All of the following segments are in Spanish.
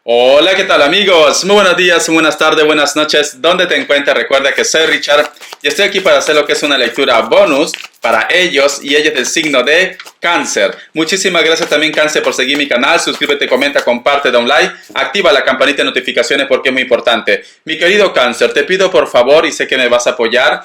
Hola, ¿qué tal amigos? Muy buenos días, buenas tardes, buenas noches. ¿Dónde te encuentras? Recuerda que soy Richard y estoy aquí para hacer lo que es una lectura bonus para ellos y ellas del signo de Cáncer. Muchísimas gracias también Cáncer por seguir mi canal. Suscríbete, comenta, comparte, da un like, activa la campanita de notificaciones porque es muy importante. Mi querido Cáncer, te pido por favor, y sé que me vas a apoyar,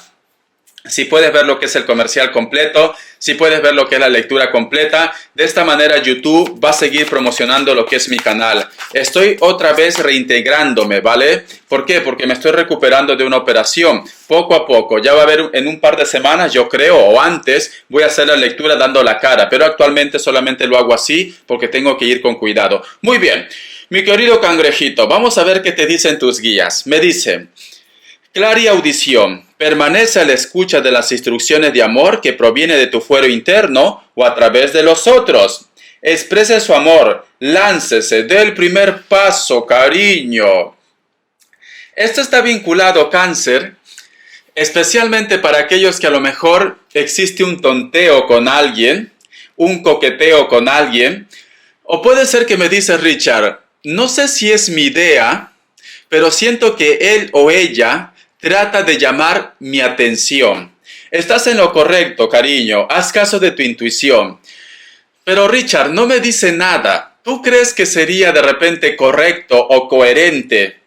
si puedes ver lo que es el comercial completo, si puedes ver lo que es la lectura completa, de esta manera YouTube va a seguir promocionando lo que es mi canal. Estoy otra vez reintegrándome, ¿vale? ¿Por qué? Porque me estoy recuperando de una operación, poco a poco. Ya va a haber en un par de semanas, yo creo, o antes, voy a hacer la lectura dando la cara, pero actualmente solamente lo hago así porque tengo que ir con cuidado. Muy bien, mi querido cangrejito, vamos a ver qué te dicen tus guías. Me dicen: clara audición. Permanece a la escucha de las instrucciones de amor que proviene de tu fuero interno o a través de los otros. Exprese su amor. Láncese. Dé el primer paso, cariño. Esto está vinculado, Cáncer, especialmente para aquellos que a lo mejor existe un tonteo con alguien, un coqueteo con alguien. O puede ser que me dice Richard, no sé si es mi idea, pero siento que él o ella trata de llamar mi atención. Estás en lo correcto, cariño. Haz caso de tu intuición. Pero Richard, no me dice nada. ¿Tú crees que sería de repente correcto o coherente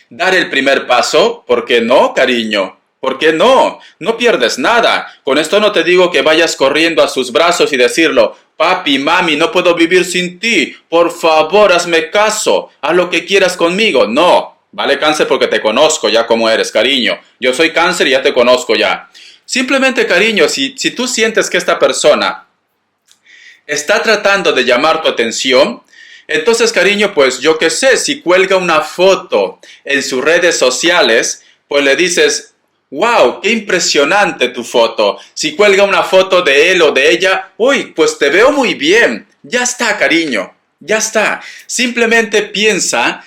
dar el primer paso? ¿Por qué no, cariño? ¿Por qué no? No pierdes nada. Con esto no te digo que vayas corriendo a sus brazos y decirlo: papi, mami, no puedo vivir sin ti. Por favor, hazme caso. Haz lo que quieras conmigo. No. Vale, Cáncer, porque te conozco ya como eres, cariño. Yo soy Cáncer y ya te conozco ya. Simplemente, cariño, si tú sientes que esta persona está tratando de llamar tu atención, entonces, cariño, pues yo qué sé, si cuelga una foto en sus redes sociales, pues le dices: wow, qué impresionante tu foto. Si cuelga una foto de él o de ella, uy, pues te veo muy bien. Ya está, cariño, ya está. Simplemente piensa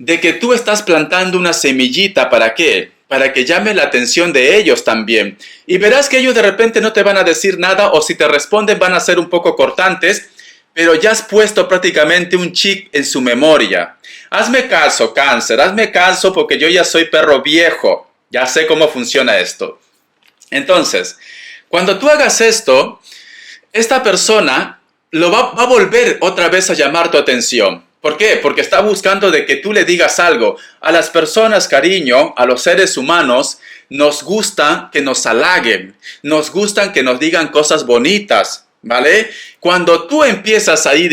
de que tú estás plantando una semillita. ¿Para qué? Para que llame la atención de ellos también. Y verás que ellos de repente no te van a decir nada, o si te responden van a ser un poco cortantes, pero ya has puesto prácticamente un chip en su memoria. Hazme caso, Cáncer, hazme caso, porque yo ya soy perro viejo. Ya sé cómo funciona esto. Entonces, cuando tú hagas esto, esta persona va a volver otra vez a llamar tu atención. ¿Por qué? Porque está buscando de que tú le digas algo. A las personas, cariño, a los seres humanos, nos gusta que nos halaguen, nos gustan que nos digan cosas bonitas, ¿vale? Cuando tú empiezas ahí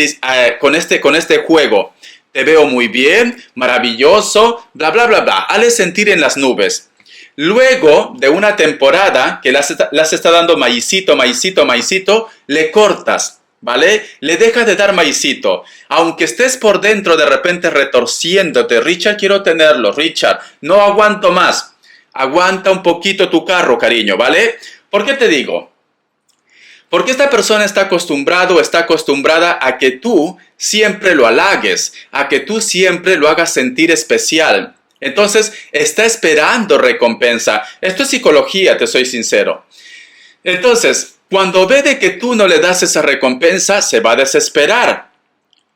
con este juego, te veo muy bien, maravilloso, bla, bla, bla, bla, hazle sentir en las nubes. Luego de una temporada que las está dando maicito, maicito, maicito, le cortas, ¿vale? Le dejas de dar maicito. Aunque estés por dentro de repente retorciéndote: Richard, quiero tenerlo, Richard, no aguanto más. Aguanta un poquito tu carro, cariño, ¿vale? ¿Por qué te digo? Porque esta persona está acostumbrada a que tú siempre lo halagues, a que tú siempre lo hagas sentir especial. Entonces, está esperando recompensa. Esto es psicología, te soy sincero. Entonces, cuando ve de que tú no le das esa recompensa, se va a desesperar.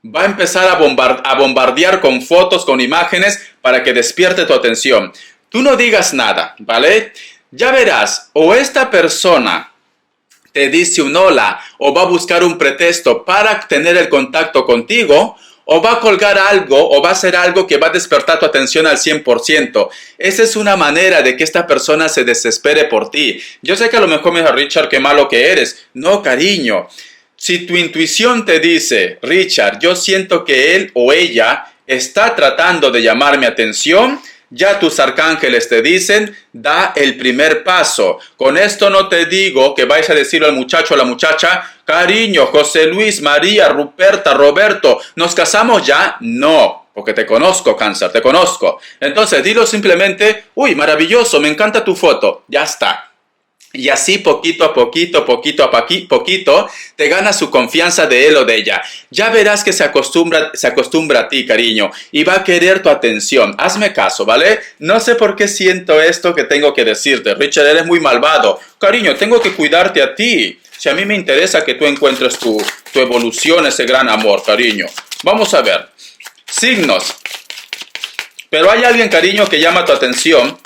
Va a empezar a bombardear con fotos, con imágenes, para que despierte tu atención. Tú no digas nada, ¿vale? Ya verás, o esta persona te dice un hola, o va a buscar un pretexto para tener el contacto contigo, o va a colgar algo, o va a hacer algo que va a despertar tu atención al 100%. Esa es una manera de que esta persona se desespere por ti. Yo sé que a lo mejor me dice: Richard, qué malo que eres. No, cariño. Si tu intuición te dice: Richard, yo siento que él o ella está tratando de llamar mi atención, ya tus arcángeles te dicen: da el primer paso. Con esto no te digo que vais a decirle al muchacho o a la muchacha: cariño, José Luis, María, Ruperta, Roberto, ¿nos casamos ya? No, porque te conozco, Cáncer, te conozco. Entonces dilo simplemente: uy, maravilloso, me encanta tu foto. Ya está. Y así poquito a poquito, poquito, te gana su confianza de él o de ella. Ya verás que se acostumbra a ti, cariño, y va a querer tu atención. Hazme caso, ¿vale? No sé por qué siento esto que tengo que decirte. Richard, eres muy malvado. Cariño, tengo que cuidarte a ti. Si a mí me interesa que tú encuentres tu evolución, ese gran amor, cariño. Vamos a ver. signos. Pero hay alguien, cariño, que llama tu atención.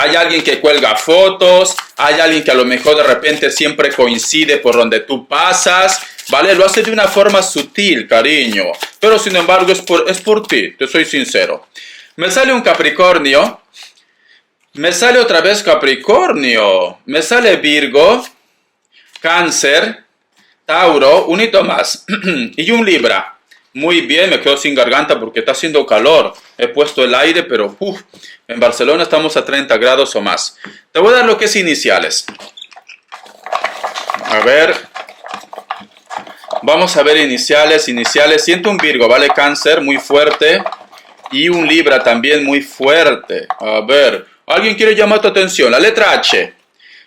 Hay alguien que cuelga fotos, hay alguien que a lo mejor de repente siempre coincide por donde tú pasas, ¿vale? Lo hace de una forma sutil, cariño, pero sin embargo es por ti, te soy sincero. Me sale un Capricornio, me sale otra vez Capricornio, me sale Virgo, Cáncer, Tauro, un hito más, y un Libra. Muy bien, me quedo sin garganta porque está haciendo calor. He puesto el aire, pero en Barcelona estamos a 30 grados o más. Te voy a dar lo que es iniciales. A ver. Vamos a ver iniciales. Siento un Virgo, ¿vale? Cáncer, muy fuerte. Y un Libra también muy fuerte. A ver. ¿Alguien quiere llamar tu atención? La letra H,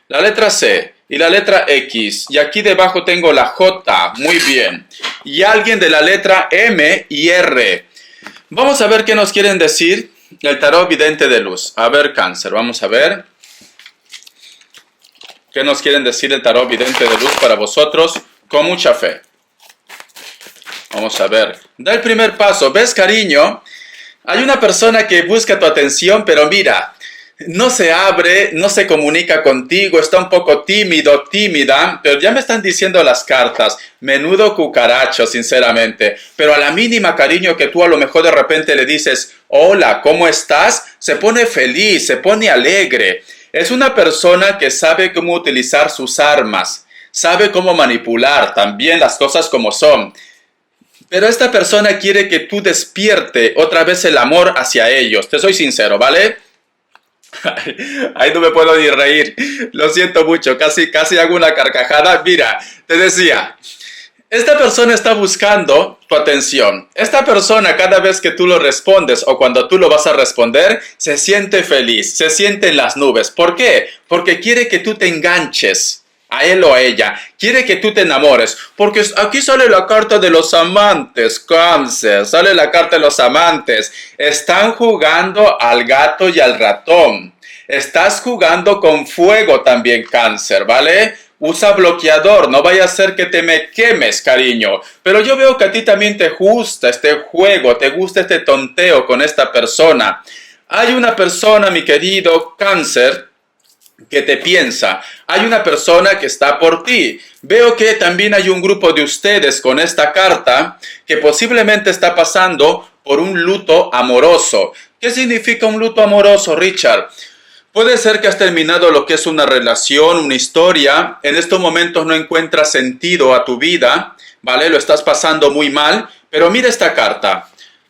la letra C y la letra X. Y aquí debajo tengo la J. Muy bien. Y alguien de la letra M y R. Vamos a ver qué nos quieren decir el tarot vidente de luz. A ver, Cáncer, vamos a ver. ¿Qué nos quieren decir el tarot vidente de luz para vosotros? Con mucha fe. Vamos a ver. Da el primer paso. ¿Ves, cariño? Hay una persona que busca tu atención, pero mira, no se abre, no se comunica contigo, está un poco tímido, tímida, pero ya me están diciendo las cartas, menudo cucaracho, sinceramente. Pero a la mínima, cariño, que tú a lo mejor de repente le dices, hola, ¿cómo estás? Se pone feliz, se pone alegre. Es una persona que sabe cómo utilizar sus armas, sabe cómo manipular también las cosas como son. Pero esta persona quiere que tú despierte otra vez el amor hacia ellos. Te soy sincero, ¿vale? Ay, no me puedo ni reír. Lo siento mucho. Casi hago una carcajada. Mira, te decía, esta persona está buscando tu atención. Esta persona, cada vez que tú lo respondes o cuando tú lo vas a responder, se siente feliz, se siente en las nubes. ¿Por qué? Porque quiere que tú te enganches a él o a ella. Quiere que tú te enamores. Porque aquí sale la carta de los amantes, Cáncer. Sale la carta de los amantes. Están jugando al gato y al ratón. Estás jugando con fuego también, Cáncer, ¿vale? Usa bloqueador. No vaya a ser que te me quemes, cariño. Pero yo veo que a ti también te gusta este juego. Te gusta este tonteo con esta persona. Hay una persona, mi querido Cáncer, que te piensa. Hay una persona que está por ti. Veo que también hay un grupo de ustedes con esta carta que posiblemente está pasando por un luto amoroso. ¿Qué significa un luto amoroso, Richard? Puede ser que has terminado lo que es una relación, una historia. En estos momentos no encuentras sentido a tu vida, ¿vale? Lo estás pasando muy mal. Pero mira esta carta.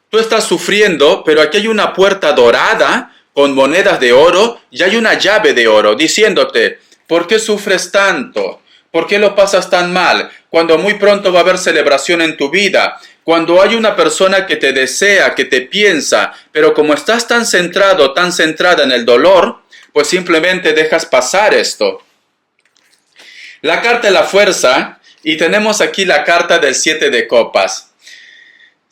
Tú estás sufriendo, pero aquí hay una puerta dorada con monedas de oro y hay una llave de oro diciéndote, ¿por qué sufres tanto? ¿Por qué lo pasas tan mal? Cuando muy pronto va a haber celebración en tu vida, cuando hay una persona que te desea, que te piensa, pero como estás tan centrado, tan centrada en el dolor, pues simplemente dejas pasar esto. La carta de la fuerza, y tenemos aquí la carta del 7 de copas.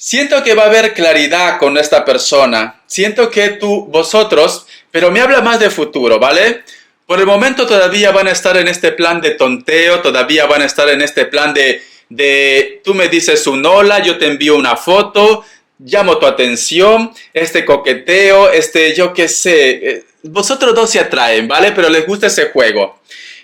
Siento que va a haber claridad con esta persona. Siento que vosotros, pero me habla más de futuro, ¿vale? Por el momento todavía van a estar en este plan de tonteo, todavía van a estar en este plan de tú me dices un hola, yo te envío una foto, llamo tu atención, este coqueteo, yo qué sé. Vosotros dos se atraen, ¿vale? Pero les gusta ese juego.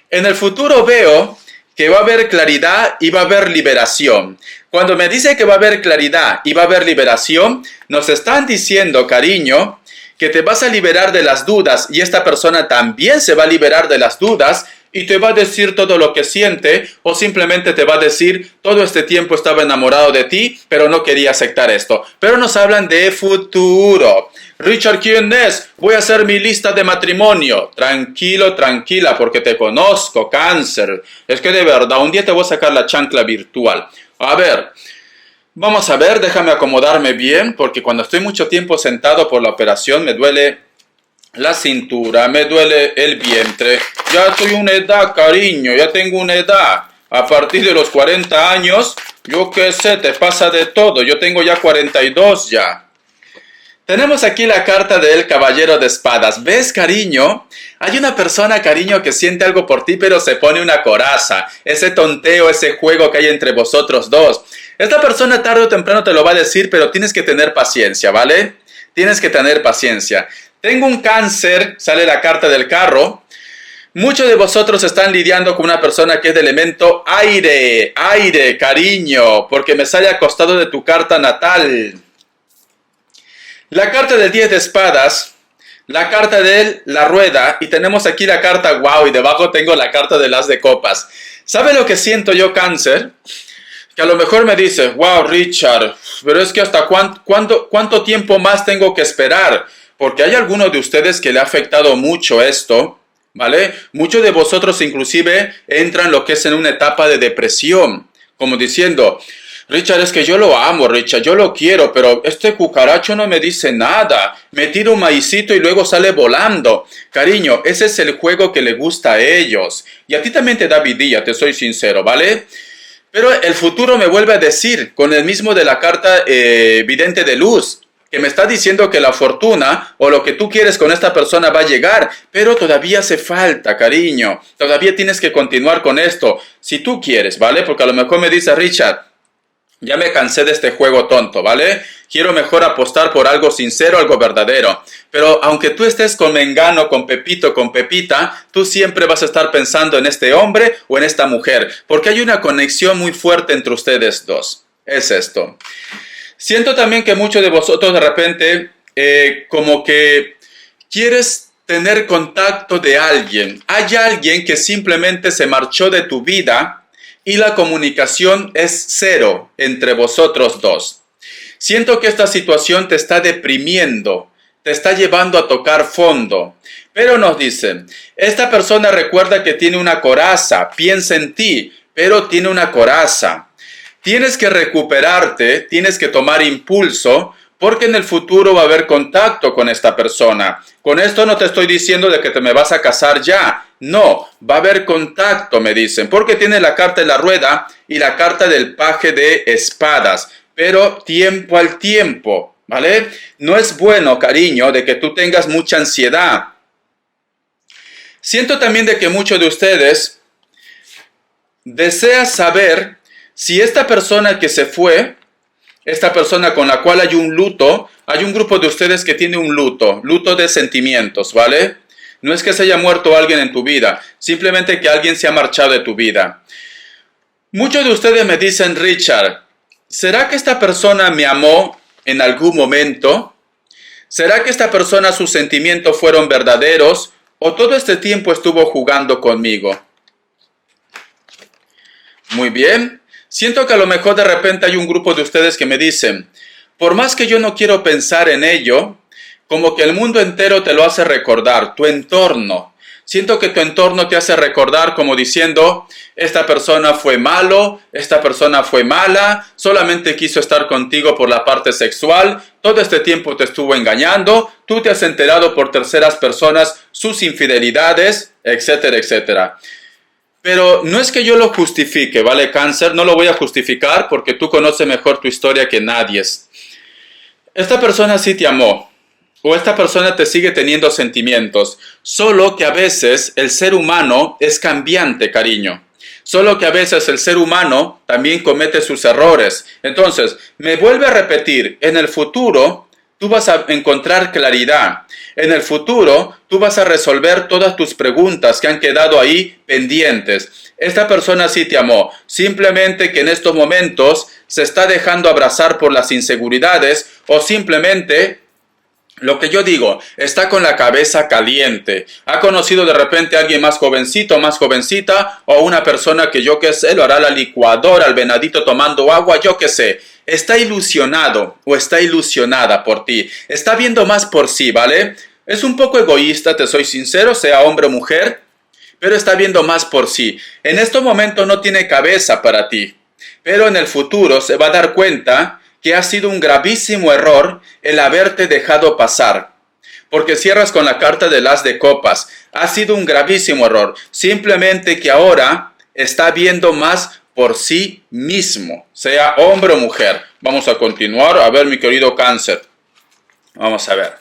En el futuro veo que va a haber claridad y va a haber liberación. Cuando me dice que va a haber claridad y va a haber liberación, nos están diciendo, cariño, que te vas a liberar de las dudas y esta persona también se va a liberar de las dudas y te va a decir todo lo que siente o simplemente te va a decir todo este tiempo estaba enamorado de ti pero no quería aceptar esto. Pero nos hablan de futuro. Richard, ¿quién es? Voy a hacer mi lista de matrimonio. Tranquilo, tranquila, porque te conozco, Cáncer. Es que de verdad, un día te voy a sacar la chancla virtual. A ver, vamos a ver, déjame acomodarme bien, porque cuando estoy mucho tiempo sentado por la operación me duele la cintura, me duele el vientre. Ya estoy una edad, cariño, ya tengo una edad. A partir de los 40 años, yo qué sé, te pasa de todo. Yo tengo ya 42 ya. Tenemos aquí la carta del Caballero de Espadas. ¿Ves, cariño? Hay una persona, cariño, que siente algo por ti, pero se pone una coraza. Ese tonteo, ese juego que hay entre vosotros dos. Esta persona tarde o temprano te lo va a decir, pero tienes que tener paciencia, ¿vale? Tienes que tener paciencia. Tengo un Cáncer, sale la carta del carro. Muchos de vosotros están lidiando con una persona que es de elemento aire, aire, cariño, porque me sale acostado de tu carta natal. La carta del 10 de espadas, la carta de la rueda, y tenemos aquí la carta wow, y debajo tengo la carta del as de copas. ¿Sabe lo que siento yo, Cáncer? Que a lo mejor me dice, wow, Richard, pero es que hasta cuánto tiempo más tengo que esperar, porque hay algunos de ustedes que le ha afectado mucho esto, ¿vale? Muchos de vosotros inclusive entran lo que es en una etapa de depresión, como diciendo, Richard, es que yo lo amo, Richard, yo lo quiero, pero este cucaracho no me dice nada, me tira un maicito y luego sale volando. Cariño, ese es el juego que le gusta a ellos, y a ti también te da vidilla, te soy sincero, ¿vale? Pero el futuro me vuelve a decir, con el mismo de la carta vidente de luz, que me está diciendo que la fortuna o lo que tú quieres con esta persona va a llegar, pero todavía hace falta, cariño. Todavía tienes que continuar con esto, si tú quieres, ¿vale? Porque a lo mejor me dice, Richard, ya me cansé de este juego tonto, ¿vale? Quiero mejor apostar por algo sincero, algo verdadero. Pero aunque tú estés con Mengano, con Pepito, con Pepita, tú siempre vas a estar pensando en este hombre o en esta mujer. Porque hay una conexión muy fuerte entre ustedes dos. Es esto. Siento también que muchos de vosotros de repente como que quieres tener contacto de alguien. Hay alguien que simplemente se marchó de tu vida y la comunicación es cero entre vosotros dos. Siento que esta situación te está deprimiendo, te está llevando a tocar fondo. Pero nos dicen, esta persona recuerda que tiene una coraza, piensa en ti, pero tiene una coraza. Tienes que recuperarte, tienes que tomar impulso, porque en el futuro va a haber contacto con esta persona. Con esto no te estoy diciendo de que te me vas a casar ya. No, va a haber contacto, me dicen, porque tiene la carta de la rueda y la carta del paje de espadas. Pero tiempo al tiempo, ¿vale? No es bueno, cariño, de que tú tengas mucha ansiedad. Siento también de que muchos de ustedes desean saber si esta persona que se fue, esta persona con la cual hay un luto, hay un grupo de ustedes que tiene un luto de sentimientos, ¿vale? No es que se haya muerto alguien en tu vida, simplemente que alguien se ha marchado de tu vida. Muchos de ustedes me dicen, Richard, ¿será que esta persona me amó en algún momento? ¿Será que esta persona, sus sentimientos fueron verdaderos o todo este tiempo estuvo jugando conmigo? Muy bien. Siento que a lo mejor de repente hay un grupo de ustedes que me dicen, por más que yo no quiero pensar en ello, como que el mundo entero te lo hace recordar, tu entorno. Siento que tu entorno te hace recordar como diciendo, esta persona fue malo, esta persona fue mala, solamente quiso estar contigo por la parte sexual, todo este tiempo te estuvo engañando, tú te has enterado por terceras personas sus infidelidades, etcétera, etcétera. Pero no es que yo lo justifique, ¿vale, Cáncer? No lo voy a justificar porque tú conoces mejor tu historia que nadie. Esta persona sí te amó, o esta persona te sigue teniendo sentimientos, solo que a veces el ser humano es cambiante, cariño. Solo que a veces el ser humano también comete sus errores. Entonces, me vuelve a repetir, en el futuro tú vas a encontrar claridad. En el futuro, tú vas a resolver todas tus preguntas que han quedado ahí pendientes. Esta persona sí te amó, simplemente que en estos momentos se está dejando abrazar por las inseguridades o simplemente, lo que yo digo, está con la cabeza caliente. Ha conocido de repente a alguien más jovencito, más jovencita o una persona que yo qué sé, lo hará a la licuadora, al venadito tomando agua, yo qué sé. Está ilusionado o está ilusionada por ti. Está viendo más por sí, ¿vale? Es un poco egoísta, te soy sincero, sea hombre o mujer, pero está viendo más por sí. En estos momentos no tiene cabeza para ti, pero en el futuro se va a dar cuenta que ha sido un gravísimo error el haberte dejado pasar. Porque cierras con la carta del as de copas. Ha sido un gravísimo error. Simplemente que ahora está viendo más por sí mismo, sea hombre o mujer. Vamos a continuar. A ver, mi querido Cáncer. Vamos a ver.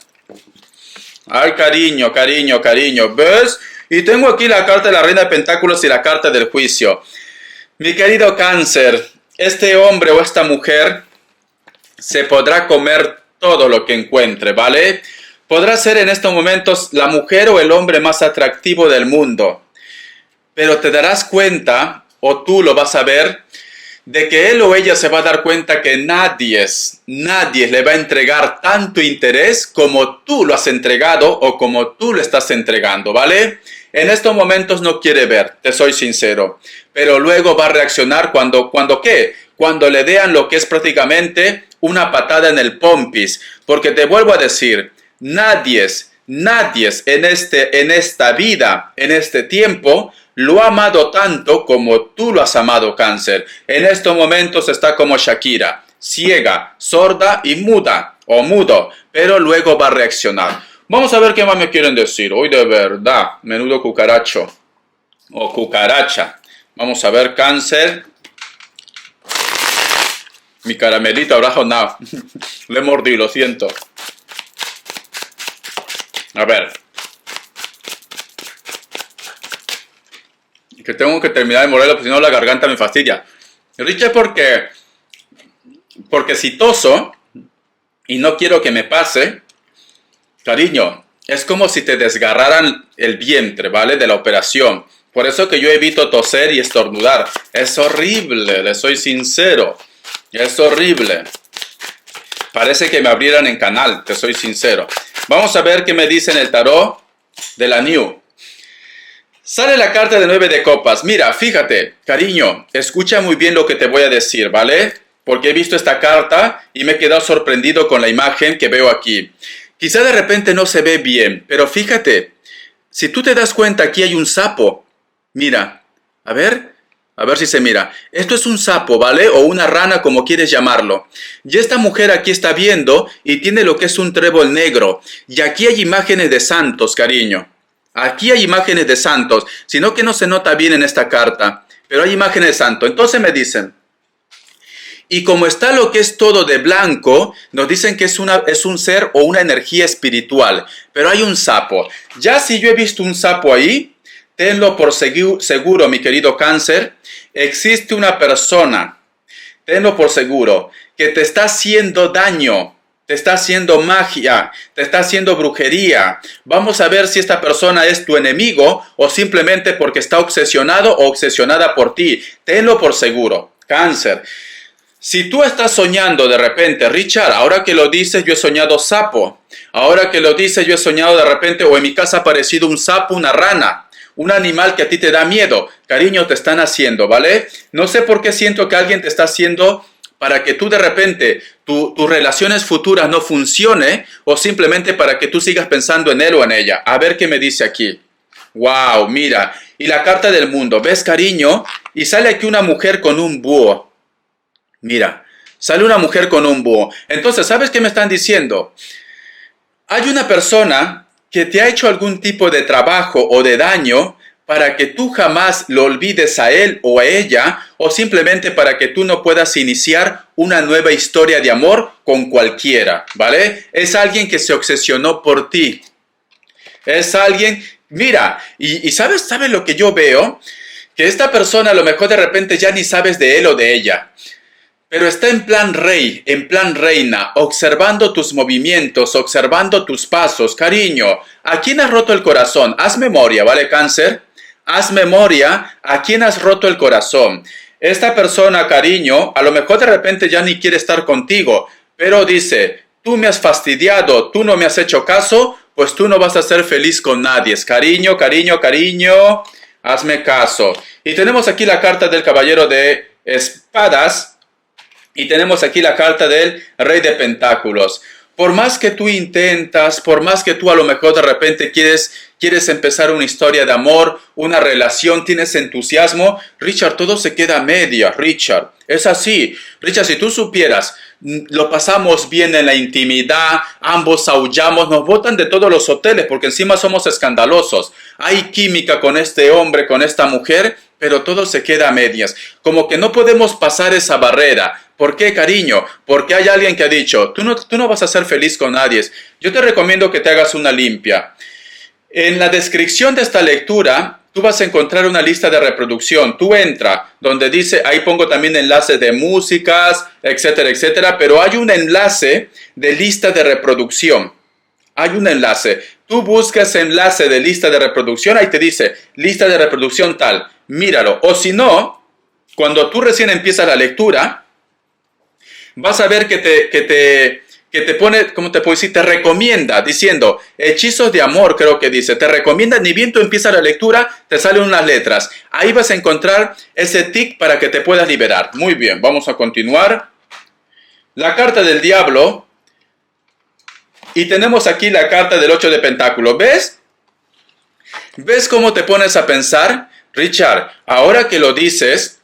Ay, cariño, cariño, cariño. ¿Ves? Y tengo aquí la carta de la Reina de Pentáculos y la carta del juicio. Mi querido Cáncer, este hombre o esta mujer se podrá comer todo lo que encuentre, ¿vale? Podrá ser en estos momentos la mujer o el hombre más atractivo del mundo, pero te darás cuenta, o tú lo vas a ver, de que él o ella se va a dar cuenta que nadie le va a entregar tanto interés como tú lo has entregado o como tú lo estás entregando, ¿vale? En estos momentos no quiere ver, te soy sincero, pero luego va a reaccionar cuando ¿qué? Cuando le dean lo que es prácticamente una patada en el pompis, porque te vuelvo a decir, nadie en esta vida, en este tiempo, lo ha amado tanto como tú lo has amado, Cáncer. En estos momentos está como Shakira, ciega, sorda y muda, o mudo, pero luego va a reaccionar. Vamos a ver qué más me quieren decir. Hoy de verdad, menudo cucaracho, o cucaracha. Vamos a ver, Cáncer. Mi caramelito habrá jonado. Le mordí, lo siento. A ver. Que tengo que terminar de morderlo, porque si no la garganta me fastidia. Richard, porque si toso y no quiero que me pase, cariño, es como si te desgarraran el vientre, ¿vale? De la operación. Por eso que yo evito toser y estornudar. Es horrible, le soy sincero. Es horrible. Parece que me abrieran en canal, te soy sincero. Vamos a ver qué me dice en el tarot de la New. Sale la carta de 9 de copas. Mira, fíjate, cariño, escucha muy bien lo que te voy a decir, ¿vale? Porque he visto esta carta y me he quedado sorprendido con la imagen que veo aquí. Quizá de repente no se ve bien, pero fíjate, si tú te das cuenta, aquí hay un sapo. Mira, a ver si se mira. Esto es un sapo, ¿vale? O una rana, como quieres llamarlo. Y esta mujer aquí está viendo y tiene lo que es un trébol negro. Y aquí hay imágenes de santos, cariño. Aquí hay imágenes de santos, sino que no se nota bien en esta carta, pero hay imágenes de santos. Entonces me dicen, y como está lo que es todo de blanco, nos dicen que es un ser o una energía espiritual, pero hay un sapo. Ya si yo he visto un sapo ahí, tenlo por seguro, mi querido Cáncer, existe una persona, tenlo por seguro, que te está haciendo daño. Te está haciendo magia, te está haciendo brujería. Vamos a ver si esta persona es tu enemigo o simplemente porque está obsesionado o obsesionada por ti. Tenlo por seguro, Cáncer. Si tú estás soñando de repente, Richard, ahora que lo dices, yo he soñado sapo. Ahora que lo dices, yo he soñado de repente, o en mi casa ha aparecido un sapo, una rana. Un animal que a ti te da miedo. Cariño, te están haciendo, ¿vale? No sé por qué siento que alguien te está haciendo para que tú de repente, tus relaciones futuras no funcione, o simplemente para que tú sigas pensando en él o en ella. A ver qué me dice aquí. Wow, mira. Y la carta del mundo. ¿Ves, cariño? Y sale aquí una mujer con un búho. Mira, sale una mujer con un búho. Entonces, ¿sabes qué me están diciendo? Hay una persona que te ha hecho algún tipo de trabajo o de daño para que tú jamás lo olvides a él o a ella, o simplemente para que tú no puedas iniciar una nueva historia de amor con cualquiera, ¿vale? Es alguien que se obsesionó por ti. Es alguien, mira, y ¿sabes lo que yo veo? Que esta persona a lo mejor de repente ya ni sabes de él o de ella, pero está en plan rey, en plan reina, observando tus movimientos, observando tus pasos. Cariño, ¿a quién has roto el corazón? Haz memoria, ¿vale, Cáncer? Haz memoria a quién has roto el corazón. Esta persona, cariño, a lo mejor de repente ya ni quiere estar contigo, pero dice, tú me has fastidiado, tú no me has hecho caso, pues tú no vas a ser feliz con nadie. Cariño, cariño, cariño, hazme caso. Y tenemos aquí la carta del caballero de espadas y tenemos aquí la carta del rey de pentáculos. Por más que tú intentas, por más que tú a lo mejor de repente quieres empezar una historia de amor, una relación, tienes entusiasmo, Richard, todo se queda a medias, Richard. Es así. Richard, si tú supieras, lo pasamos bien en la intimidad, ambos aullamos, nos botan de todos los hoteles porque encima somos escandalosos. Hay química con este hombre, con esta mujer, pero todo se queda a medias. Como que no podemos pasar esa barrera. ¿Por qué, cariño? Porque hay alguien que ha dicho, tú no vas a ser feliz con nadie. Yo te recomiendo que te hagas una limpia. En la descripción de esta lectura tú vas a encontrar una lista de reproducción. Tú entra donde dice, ahí pongo también enlaces de músicas, etcétera, etcétera, pero hay un enlace de lista de reproducción. Hay un enlace. Tú buscas enlace de lista de reproducción, ahí te dice lista de reproducción tal. Míralo. O si no, cuando tú recién empiezas la lectura, vas a ver que te pone, ¿cómo te puedo decir? Te recomienda, diciendo, hechizos de amor, creo que dice. Te recomienda, ni bien tú empiezas la lectura, te salen unas letras. Ahí vas a encontrar ese tic para que te puedas liberar. Muy bien, vamos a continuar. La carta del diablo. Y tenemos aquí la carta del 8 de pentáculos. ¿Ves? ¿Ves cómo te pones a pensar? Richard, ahora que lo dices,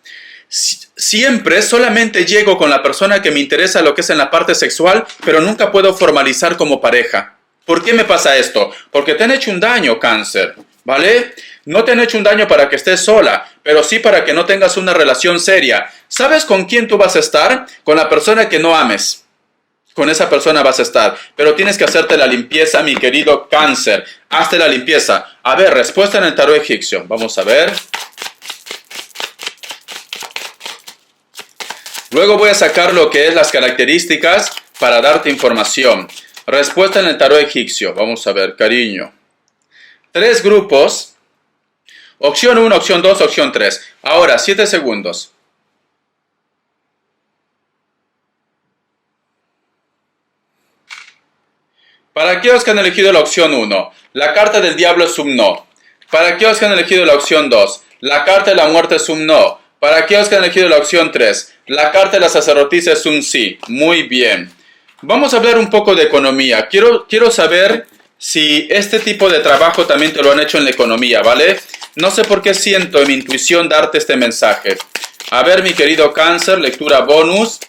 siempre solamente llego con la persona que me interesa lo que es en la parte sexual, pero nunca puedo formalizar como pareja. ¿Por qué me pasa esto? Porque te han hecho un daño, Cáncer, ¿vale? No te han hecho un daño para que estés sola, pero sí para que no tengas una relación seria. ¿Sabes con quién tú vas a estar? Con la persona que no ames. Con esa persona vas a estar, pero tienes que hacerte la limpieza, mi querido Cáncer. Hazte la limpieza. A ver, respuesta en el tarot egipcio. Vamos a ver. Luego voy a sacar lo que es las características para darte información. Respuesta en el tarot egipcio. Vamos a ver, cariño. 3 grupos. Opción 1, opción 2, opción 3. Ahora, 7 segundos. Para aquellos que han elegido la opción 1, la carta del diablo es un no. Para aquellos que han elegido la opción 2, la carta de la muerte es un no. Para aquellos que han elegido la opción 3, la carta de la sacerdotisa es un sí. Muy bien. Vamos a hablar un poco de economía. Quiero saber si este tipo de trabajo también te lo han hecho en la economía, ¿vale? No sé por qué siento en mi intuición darte este mensaje. A ver, mi querido Cáncer, lectura bonus.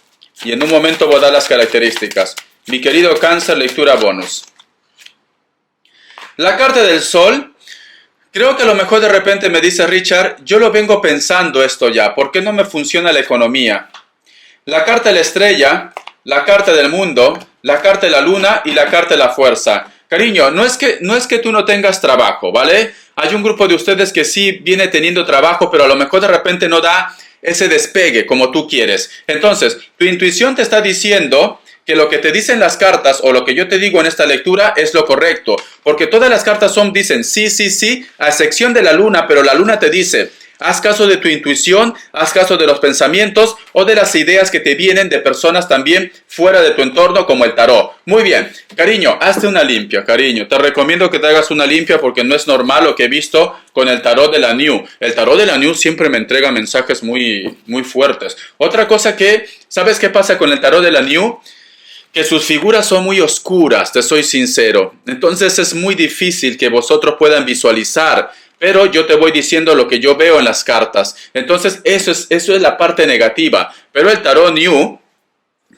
Y en un momento voy a dar las características. Mi querido Cáncer, lectura bonus. La carta del sol. Creo que a lo mejor de repente me dice Richard, yo lo vengo pensando esto ya. ¿Por qué no me funciona la economía? La carta de la estrella, la carta del mundo, la carta de la luna y la carta de la fuerza. Cariño, no es que tú no tengas trabajo, ¿vale? Hay un grupo de ustedes que sí viene teniendo trabajo, pero a lo mejor de repente no da ese despegue como tú quieres. Entonces, tu intuición te está diciendo que lo que te dicen las cartas o lo que yo te digo en esta lectura es lo correcto, porque todas las cartas dicen sí, sí, sí, a excepción de la luna, pero la luna te dice, haz caso de tu intuición, haz caso de los pensamientos o de las ideas que te vienen de personas también fuera de tu entorno como el tarot. Muy bien, cariño, hazte una limpia, cariño, te recomiendo que te hagas una limpia porque no es normal lo que he visto con el tarot de la New. El tarot de la New siempre me entrega mensajes muy, muy fuertes. Otra cosa que, ¿sabes qué pasa con el tarot de la New? Que sus figuras son muy oscuras, te soy sincero. Entonces es muy difícil que vosotros puedan visualizar, pero yo te voy diciendo lo que yo veo en las cartas. Entonces eso es la parte negativa. Pero el tarot New,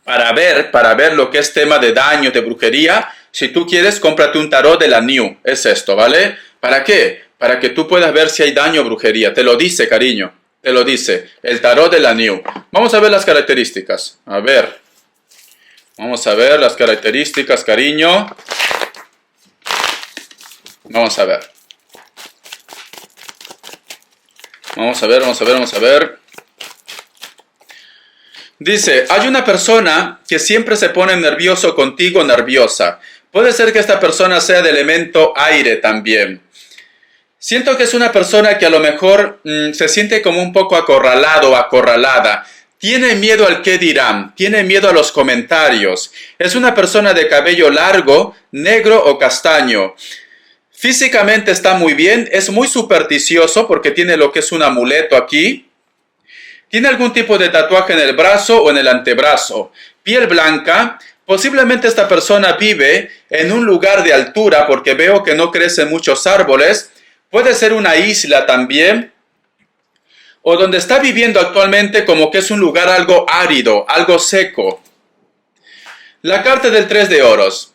para ver lo que es tema de daño, de brujería, si tú quieres, cómprate un tarot de la New. Es esto, ¿vale? ¿Para qué? Para que tú puedas ver si hay daño o brujería. Te lo dice, cariño. Te lo dice. El tarot de la New. Vamos a ver las características. A ver. Vamos a ver las características, cariño. Vamos a ver. Vamos a ver. Dice, hay una persona que siempre se pone nervioso contigo, nerviosa. Puede ser que esta persona sea de elemento aire también. Siento que es una persona que a lo mejor se siente como un poco acorralado o acorralada. Tiene miedo al qué dirán, tiene miedo a los comentarios. Es una persona de cabello largo, negro o castaño. Físicamente está muy bien, es muy supersticioso porque tiene lo que es un amuleto aquí. Tiene algún tipo de tatuaje en el brazo o en el antebrazo. Piel blanca. Posiblemente esta persona vive en un lugar de altura porque veo que no crecen muchos árboles. Puede ser una isla también. O donde está viviendo actualmente como que es un lugar algo árido, algo seco. La carta del 3 de oros.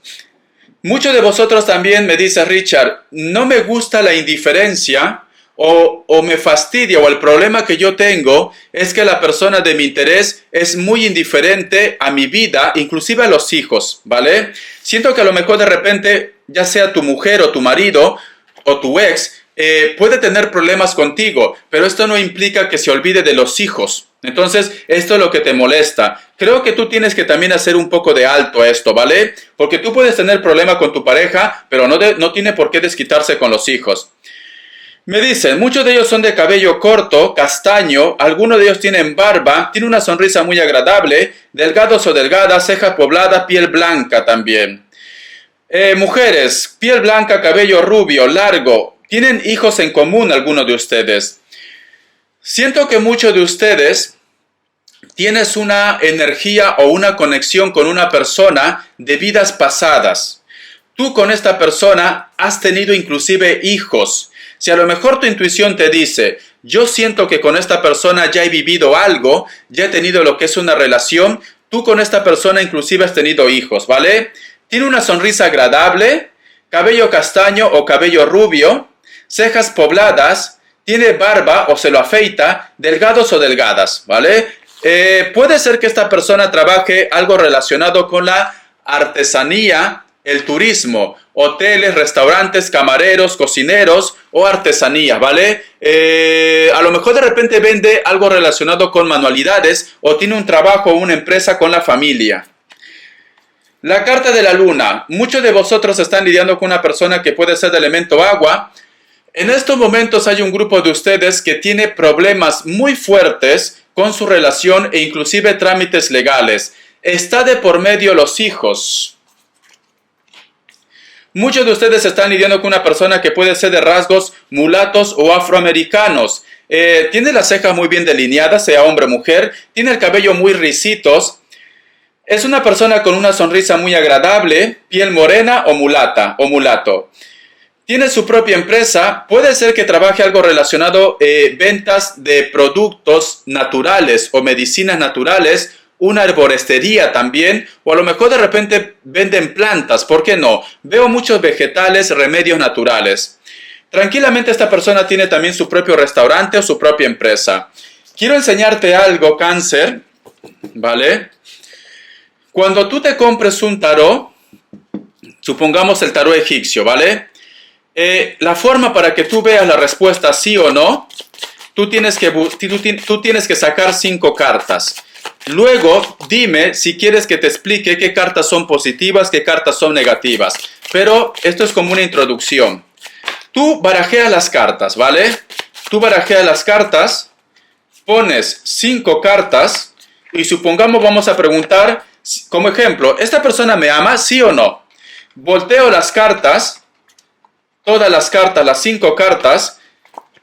Muchos de vosotros también me dice Richard, no me gusta la indiferencia o me fastidia o el problema que yo tengo es que la persona de mi interés es muy indiferente a mi vida, inclusive a los hijos, ¿vale? Siento que a lo mejor de repente, ya sea tu mujer o tu marido o tu ex, puede tener problemas contigo, pero esto no implica que se olvide de los hijos. Entonces, esto es lo que te molesta. Creo que tú tienes que también hacer un poco de alto a esto, ¿vale? Porque tú puedes tener problema con tu pareja, pero no tiene por qué desquitarse con los hijos. Me dicen, muchos de ellos son de cabello corto, castaño, algunos de ellos tienen barba, tiene una sonrisa muy agradable, delgados o delgadas, ceja poblada, piel blanca también. Mujeres, piel blanca, cabello rubio, largo, ¿tienen hijos en común algunos de ustedes? Siento que muchos de ustedes tienes una energía o una conexión con una persona de vidas pasadas. Tú con esta persona has tenido inclusive hijos. Si a lo mejor tu intuición te dice, yo siento que con esta persona ya he vivido algo, ya he tenido lo que es una relación, tú con esta persona inclusive has tenido hijos, ¿vale? Tiene una sonrisa agradable, cabello castaño o cabello rubio, cejas pobladas, tiene barba o se lo afeita, delgados o delgadas, ¿vale? Puede ser que esta persona trabaje algo relacionado con la artesanía, el turismo, hoteles, restaurantes, camareros, cocineros o artesanías, ¿vale? A lo mejor de repente vende algo relacionado con manualidades o tiene un trabajo o una empresa con la familia. La carta de la luna. Muchos de vosotros están lidiando con una persona que puede ser de elemento agua. En estos momentos hay un grupo de ustedes que tiene problemas muy fuertes con su relación e inclusive trámites legales. Está de por medio los hijos. Muchos de ustedes están lidiando con una persona que puede ser de rasgos mulatos o afroamericanos. Tiene las cejas muy bien delineadas, sea hombre o mujer. Tiene el cabello muy risitos. Es una persona con una sonrisa muy agradable, piel morena o mulata o mulato. Tiene su propia empresa, puede ser que trabaje algo relacionado ventas de productos naturales o medicinas naturales, una herboristería también, o a lo mejor de repente venden plantas, ¿por qué no? Veo muchos vegetales, remedios naturales. Tranquilamente esta persona tiene también su propio restaurante o su propia empresa. Quiero enseñarte algo, Cáncer, ¿vale? Cuando tú te compres un tarot, supongamos el tarot egipcio, ¿vale? La forma para que tú veas la respuesta sí o no, tú tienes que sacar 5 cartas. Luego, dime si quieres que te explique qué cartas son positivas, qué cartas son negativas. Pero esto es como una introducción. Tú barajeas las cartas, ¿vale? Tú barajeas las cartas, pones 5 cartas y supongamos vamos a preguntar, como ejemplo, ¿esta persona me ama, sí o no? Volteo las cartas, todas las cartas, las 5 cartas.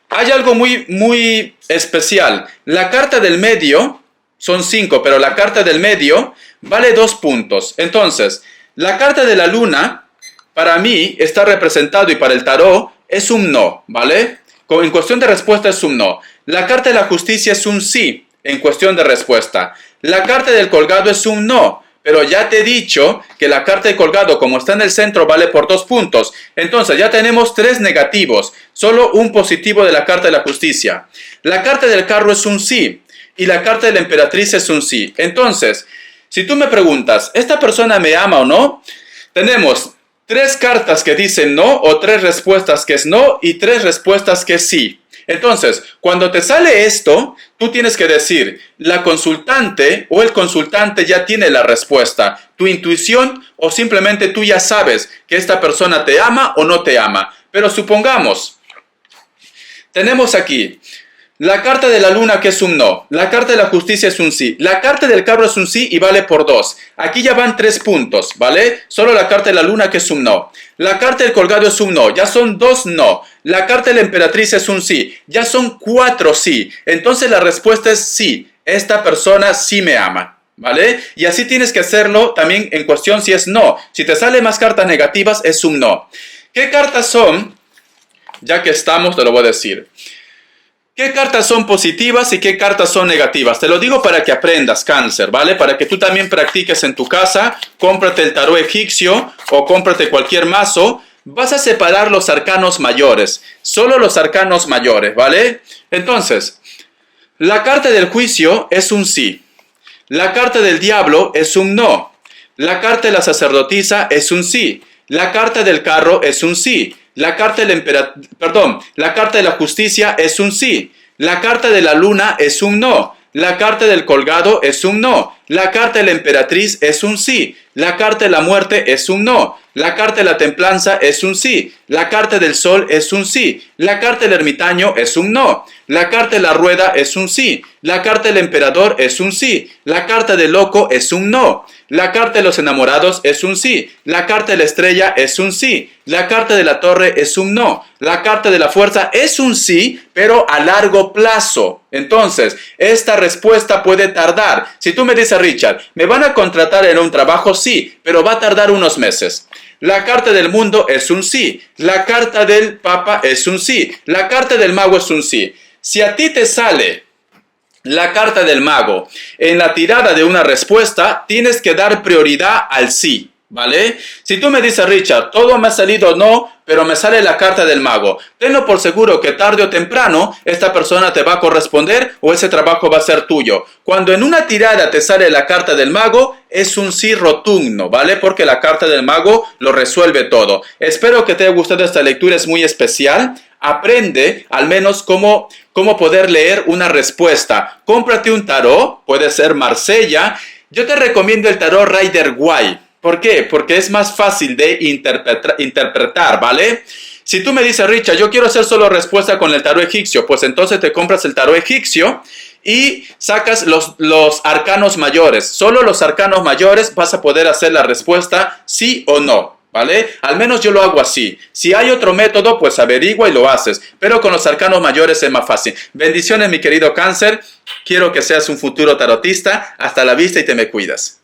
Hay algo muy especial. La carta del medio, son 5, pero la carta del medio vale 2 puntos. Entonces, la carta de la luna, para mí, está representado y para el tarot es un no, ¿vale? En cuestión de respuesta es un no. La carta de la justicia es un sí, en cuestión de respuesta. La carta del colgado es un no. Pero ya te he dicho que la carta de colgado, como está en el centro, vale por 2 puntos. Entonces ya tenemos 3 negativos, solo un positivo de la carta de la justicia. La carta del carro es un sí y la carta de la emperatriz es un sí. Entonces, si tú me preguntas, ¿esta persona me ama o no? Tenemos 3 cartas que dicen no o 3 respuestas que es no y 3 respuestas que es sí. Entonces, cuando te sale esto, tú tienes que decir, la consultante o el consultante ya tiene la respuesta, tu intuición o simplemente tú ya sabes que esta persona te ama o no te ama. Pero supongamos, tenemos aquí la carta de la luna que es un no, la carta de la justicia es un sí, la carta del cabro es un sí y vale por 2. Aquí ya van 3 puntos, ¿vale? Solo la carta de la luna que es un no. La carta del colgado es un no, ya son 2 no. La carta de la emperatriz es un sí, ya son 4 sí. Entonces la respuesta es sí, esta persona sí me ama, ¿vale? Y así tienes que hacerlo también en cuestión si es no. Si te salen más cartas negativas es un no. ¿Qué cartas son? Ya que estamos, te lo voy a decir. ¿Qué cartas son positivas y qué cartas son negativas? Te lo digo para que aprendas, Cáncer, ¿vale? Para que tú también practiques en tu casa. Cómprate el tarot egipcio o cómprate cualquier mazo. Vas a separar los arcanos mayores. Solo los arcanos mayores, ¿vale? Entonces, la carta del juicio es un sí. La carta del diablo es un no. La carta de la sacerdotisa es un sí. La carta del carro es un sí. La carta la carta de la justicia es un sí. La carta de la luna es un no. La carta del colgado es un no. La carta de la emperatriz es un sí. La carta de la muerte es un no. La carta de la templanza es un sí. La carta del sol es un sí. La carta del ermitaño es un no. La carta de la rueda es un sí. La carta del emperador es un sí. La carta del loco es un no. La carta de los enamorados es un sí. La carta de la estrella es un sí. La carta de la torre es un no. La carta de la fuerza es un sí, pero a largo plazo. Entonces, esta respuesta puede tardar. Si tú me dices, Richard, ¿me van a contratar en un trabajo? Sí, pero va a tardar unos meses. La carta del mundo es un sí. La carta del papa es un sí. La carta del mago es un sí. Si a ti te sale la carta del mago en la tirada de una respuesta, tienes que dar prioridad al sí, ¿vale? Si tú me dices, Richard, todo me ha salido no, pero me sale la carta del mago, tenlo por seguro que tarde o temprano esta persona te va a corresponder o ese trabajo va a ser tuyo. Cuando en una tirada te sale la carta del mago, es un sí rotundo, ¿vale? Porque la carta del mago lo resuelve todo. Espero que te haya gustado esta lectura, es muy especial. Aprende al menos cómo poder leer una respuesta. Cómprate un tarot, puede ser Marsella. Yo te recomiendo el tarot Rider-Waite. ¿Por qué? Porque es más fácil de interpretar, ¿vale? Si tú me dices, Richard, yo quiero hacer solo respuesta con el tarot egipcio, pues entonces te compras el tarot egipcio y sacas los arcanos mayores. Solo los arcanos mayores vas a poder hacer la respuesta sí o no, ¿vale? Al menos yo lo hago así. Si hay otro método, pues averigua y lo haces. Pero con los arcanos mayores es más fácil. Bendiciones, mi querido Cáncer. Quiero que seas un futuro tarotista. Hasta la vista y te me cuidas.